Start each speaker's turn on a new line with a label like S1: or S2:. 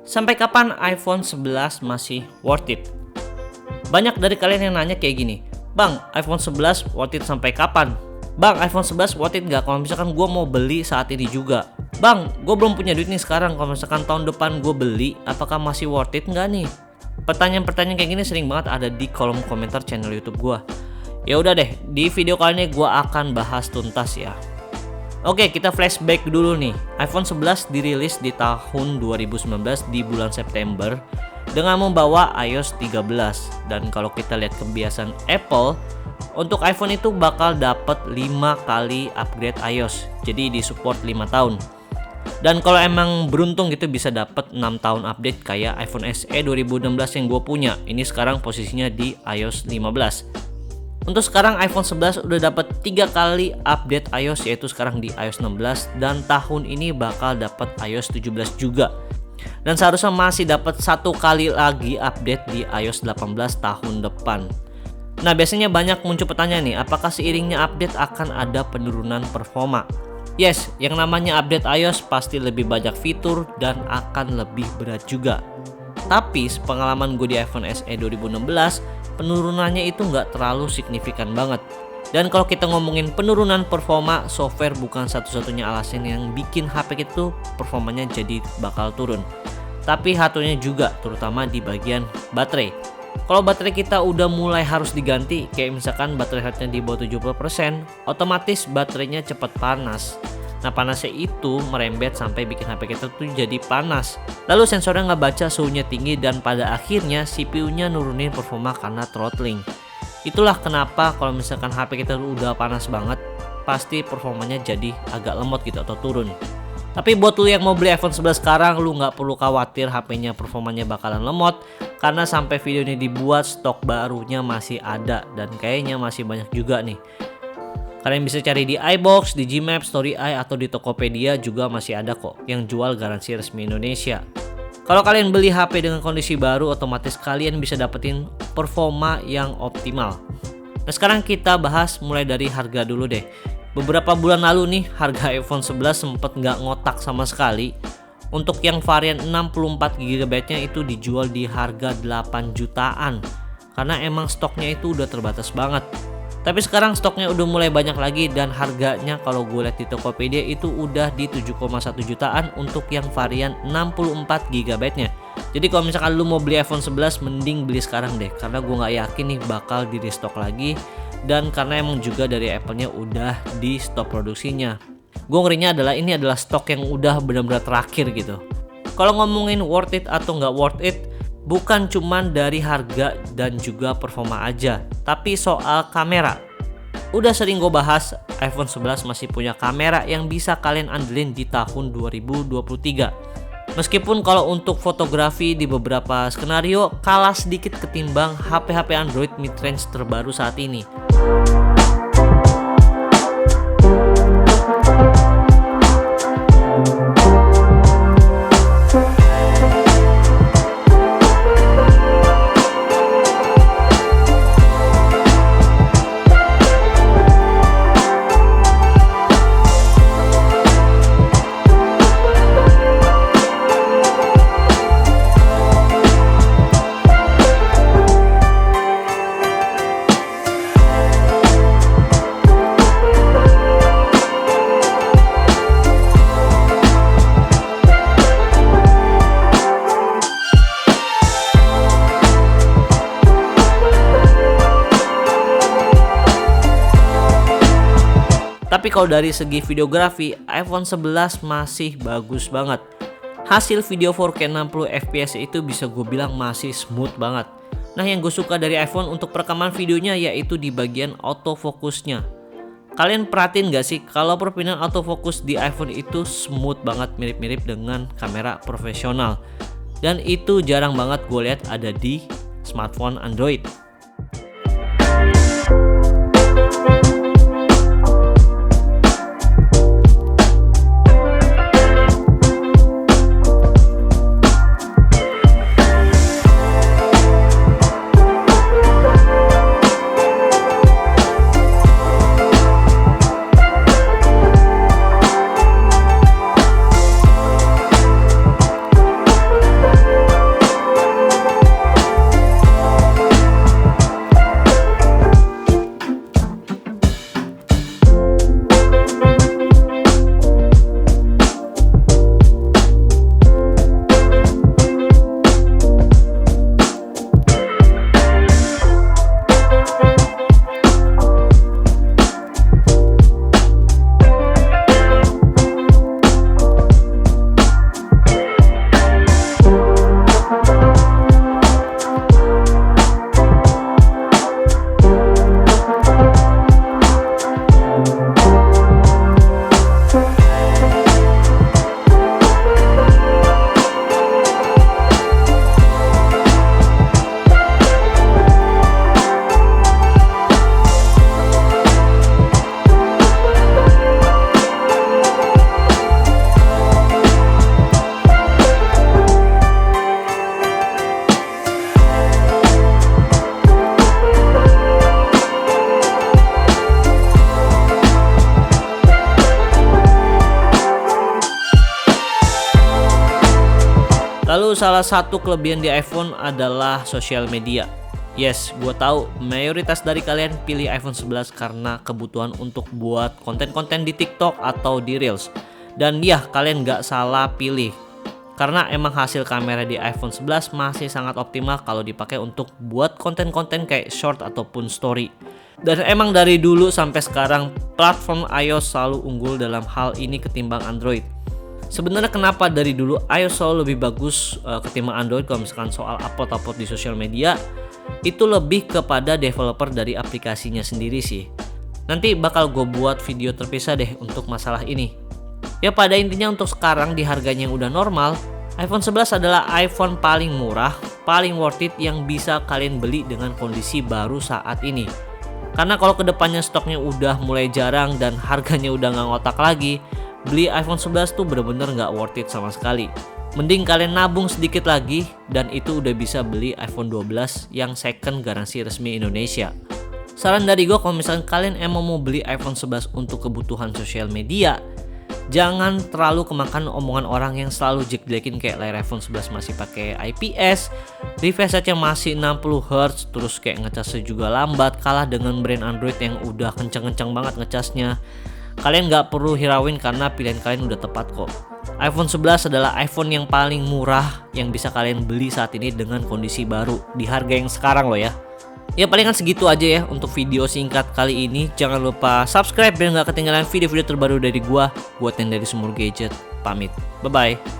S1: Sampai kapan iPhone 11 masih worth it? Banyak dari kalian yang nanya kayak gini, Bang, iPhone 11 worth it sampai kapan? Bang, iPhone 11 worth it gak kalau misalkan gue mau beli saat ini juga? Bang, gue belum punya duit nih sekarang, kalau misalkan tahun depan gue beli, apakah masih worth it gak nih? Pertanyaan-pertanyaan kayak gini sering banget ada di kolom komentar channel YouTube gue. Ya udah deh, di video kali ini gue akan bahas tuntas ya. Oke, kita flashback dulu nih. iPhone 11 dirilis di tahun 2019 di bulan September dengan membawa iOS 13. Dan kalau kita lihat kebiasaan Apple, untuk iPhone itu bakal dapat 5 kali upgrade iOS. Jadi disupport 5 tahun. Dan kalau emang beruntung gitu bisa dapat 6 tahun update kayak iPhone SE 2016 yang gue punya. Ini sekarang posisinya di iOS 15. Untuk sekarang iPhone 11 udah dapat 3 kali update iOS, yaitu sekarang di iOS 16 dan tahun ini bakal dapat iOS 17 juga. Dan seharusnya masih dapat 1 kali lagi update di iOS 18 tahun depan. Nah, biasanya banyak muncul pertanyaan nih, apakah seiringnya update akan ada penurunan performa? Yes, yang namanya update iOS pasti lebih banyak fitur dan akan lebih berat juga. Tapi sepengalaman gue di iPhone SE 2016, penurunannya itu nggak terlalu signifikan banget. Dan kalau kita ngomongin penurunan performa, software bukan satu-satunya alasan yang bikin HP itu performanya jadi bakal turun. Tapi hardware-nya juga, terutama di bagian baterai. Kalau baterai kita udah mulai harus diganti, kayak misalkan baterai health-nya di bawah 70%, otomatis baterainya cepat panas. Nah, panasnya itu merembet sampai bikin HP kita tuh jadi panas. Lalu sensornya nggak baca suhunya tinggi dan pada akhirnya CPU-nya nurunin performa karena throttling. Itulah kenapa kalau misalkan HP kita udah panas banget, pasti performanya jadi agak lemot gitu atau turun. Tapi buat lu yang mau beli iPhone 11 sekarang, lu nggak perlu khawatir HP-nya performanya bakalan lemot, karena sampai video ini dibuat stok barunya masih ada dan kayaknya masih banyak juga nih. Kalian bisa cari di iBox, di Gmap, Story-eye, atau di Tokopedia juga masih ada kok yang jual garansi resmi Indonesia. Kalau kalian beli HP dengan kondisi baru, otomatis kalian bisa dapetin performa yang optimal. Nah, sekarang kita bahas mulai dari harga dulu deh. Beberapa bulan lalu nih, harga iPhone 11 sempet nggak ngotak sama sekali. Untuk yang varian 64GB nya itu dijual di harga 8 jutaan. Karena emang stoknya itu udah terbatas banget. Tapi sekarang stoknya udah mulai banyak lagi dan harganya kalau gue lihat di Tokopedia itu udah di 7,1 jutaan untuk yang varian 64GB nya. Jadi kalau misalkan lu mau beli iPhone 11 mending beli sekarang deh, karena gue nggak yakin nih bakal di restock lagi, dan karena emang juga dari Apple-nya udah di stop produksinya. Gue ngerinya adalah ini adalah stok yang udah benar-benar terakhir gitu. Kalau ngomongin worth it atau nggak worth it, bukan cuman dari harga dan juga performa aja, tapi soal kamera. Udah sering gue bahas, iPhone 11 masih punya kamera yang bisa kalian andelin di tahun 2023. Meskipun kalau untuk fotografi di beberapa skenario kalah sedikit ketimbang HP-HP Android mid-range terbaru saat ini. Tapi kalau dari segi videografi, iPhone 11 masih bagus banget. Hasil video 4K 60fps itu bisa gue bilang masih smooth banget. Nah, yang gue suka dari iPhone untuk perekaman videonya yaitu di bagian autofocusnya. Kalian perhatiin gak sih kalau perpindahan autofocus di iPhone itu smooth banget, mirip-mirip dengan kamera profesional. Dan itu jarang banget gue lihat ada di smartphone Android. Lalu salah satu kelebihan di iPhone adalah sosial media. Yes, gue tahu mayoritas dari kalian pilih iPhone 11 karena kebutuhan untuk buat konten-konten di TikTok atau di Reels. Dan ya, kalian nggak salah pilih. Karena emang hasil kamera di iPhone 11 masih sangat optimal kalau dipakai untuk buat konten-konten kayak short ataupun story. Dan emang dari dulu sampai sekarang platform iOS selalu unggul dalam hal ini ketimbang Android. Sebenarnya kenapa dari dulu iOS selalu lebih bagus ketimbang Android kalau misalkan soal upload di sosial media, itu lebih kepada developer dari aplikasinya sendiri sih. Nanti bakal gue buat video terpisah deh untuk masalah ini. Ya pada intinya untuk sekarang di harganya yang udah normal, iPhone 11 adalah iPhone paling murah, paling worth it yang bisa kalian beli dengan kondisi baru saat ini. Karena kalau kedepannya stoknya udah mulai jarang dan harganya udah nggak ngotak lagi, beli iPhone 11 tuh bener-bener nggak worth it sama sekali. Mending kalian nabung sedikit lagi dan itu udah bisa beli iPhone 12 yang second garansi resmi Indonesia. Saran dari gue kalau misalnya kalian emang mau beli iPhone 11 untuk kebutuhan sosial media, jangan terlalu kemakan omongan orang yang selalu jelek-jelekin kayak layar iPhone 11 masih pakai IPS, refresh rate-nya masih 60Hz, terus kayak ngecasnya juga lambat, kalah dengan brand Android yang udah kenceng-kenceng banget ngecasnya. Kalian nggak perlu hirauin karena pilihan kalian udah tepat kok. iPhone 11 adalah iPhone yang paling murah yang bisa kalian beli saat ini dengan kondisi baru di harga yang sekarang loh ya. Ya palingan segitu aja ya untuk video singkat kali ini. Jangan lupa subscribe biar nggak ketinggalan video-video terbaru dari gua. Buat yang dari Sumur Gadget, pamit. Bye-bye.